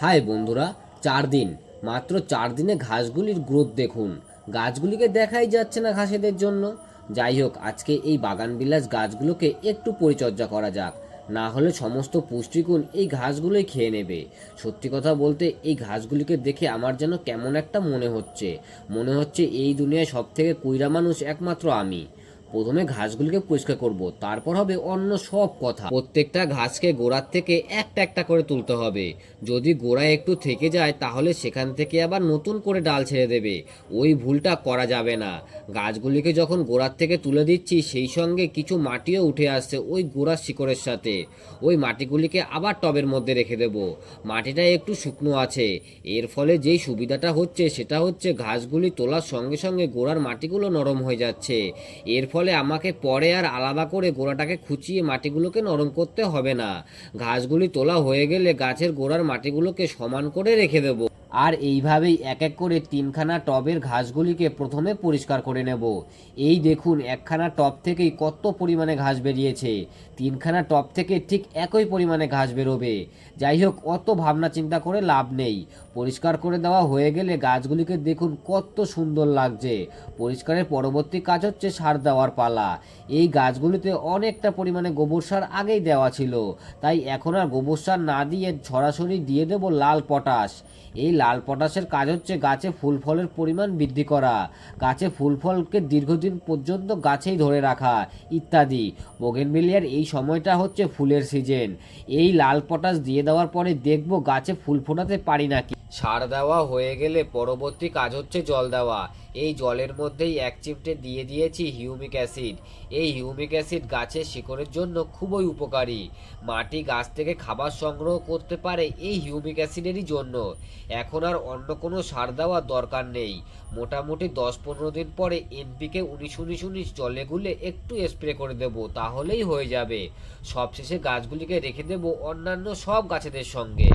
High বন্ধুরা, 4 দিন, মাত্র 4 দিনে ঘাসগুলির গ্রোথ দেখুন। গাছগুলিকে দেখাই যাচ্ছে না ঘাসেদের জন্য। যাই হোক, আজকে এই বাগানবিলাস গাছগুলোকে একটু পরিচর্যা করা যাক, না হলে সমস্ত পুষ্টিগুণ এই ঘাসগুলোই খেয়ে নেবে। সত্যি কথা বলতে এই ঘাসগুলিকে দেখে আমার যেন কেমন একটা মনে হচ্ছে এই দুনিয়ায় সব থেকে কুইরা মানুষ একমাত্র আমি। প্রথমে ঘাসগুলিকে পরিষ্কার করব, তারপর হবে অন্য সব কথা। প্রত্যেকটা ঘাসকে গোড়ার থেকে একটা একটা করে তুলতে হবে। যদি গোড়ায় একটু থেকে যায় তাহলে সেখান থেকে আবার নতুন করে ডাল ছেড়ে দেবে। ওই ভুলটা করা যাবে না। গাছগুলিকে যখন গোড়ার থেকে তুলে দিচ্ছি সেই সঙ্গে কিছু মাটিও উঠে আসছে ওই গোড়ার শিকড়ের সাথে। ওই মাটিগুলিকে আবার টবের মধ্যে রেখে দেব। মাটিটা একটু শুকনো আছে। এর ফলে যেই সুবিধাটা হচ্ছে সেটা হচ্ছে ঘাসগুলি তোলার সঙ্গে সঙ্গে গোড়ার মাটিগুলো নরম হয়ে যাচ্ছে। এর ফলে আমাকে পরে আর আলাদা করে গোড়াটাকে খুঁচিয়ে মাটিগুলোকে নরম করতে হবে না। ঘাসগুলি তোলা হয়ে গেলে গাছের গোড়ার মাটিগুলোকে সমান করে রেখে দেব। আর এইভাবেই এক এক করে 3খানা টবের ঘাসগুলিকে প্রথমে পরিষ্কার করে নেব। এই দেখুন, একখানা টব থেকেই কত পরিমাণে ঘাস বেরিয়েছে। 3খানা টব থেকে ঠিক একই পরিমাণে ঘাস বেরোবে। যাই হোক, অত ভাবনা চিন্তা করে লাভ নেই। পরিষ্কার করে দেওয়া হয়ে গেলে গাছগুলিকে দেখুন কত সুন্দর লাগছে। পরিষ্কারের পরবর্তী কাজ হচ্ছে সার দেওয়ার পালা। এই গাছগুলিতে অনেকটা পরিমাণে গোবর সার আগেই দেওয়া ছিল, তাই এখন আর গোবর সার না দিয়ে সরাসরি দিয়ে দেব লাল পটাশ। এই লাল পটাশের কাজ হচ্ছে গাছে ফুল ফলের পরিমাণ বৃদ্ধি করা, গাছে ফুল ফলকে দীর্ঘদিন পর্যন্ত গাছেই ধরে রাখা ইত্যাদি। বোগেনভিলিয়ার এই সময়টা হচ্ছে ফুলের সিজন। এই লাল পটাশ দিয়ে দেওয়ার পরে দেখব গাছে ফুল ফোটাতে পারি নাকি। সার দেওয়া হয়ে গেলে পরবর্তী কাজ হচ্ছে জল দেওয়া। এই জলের মধ্যেই 1 চিমটে দিয়ে দিয়েছি হিউমিক অ্যাসিড। এই হিউমিক অ্যাসিড গাছের শিকড়ের জন্য খুবই উপকারী। মাটি গাছ থেকে খাবার সংগ্রহ করতে পারে এই হিউমিক অ্যাসিডেরই জন্য। এখন আর অন্য কোনো সার দেওয়ার দরকার নেই। মোটামুটি 10-15 দিন পরে এনপিকে 19-19-19 জলে গুলে একটু স্প্রে করে দেব, তাহলেই হয়ে যাবে। সবশেষে গাছগুলিকে রেখে দেব অন্যান্য সব গাছেদের সঙ্গে।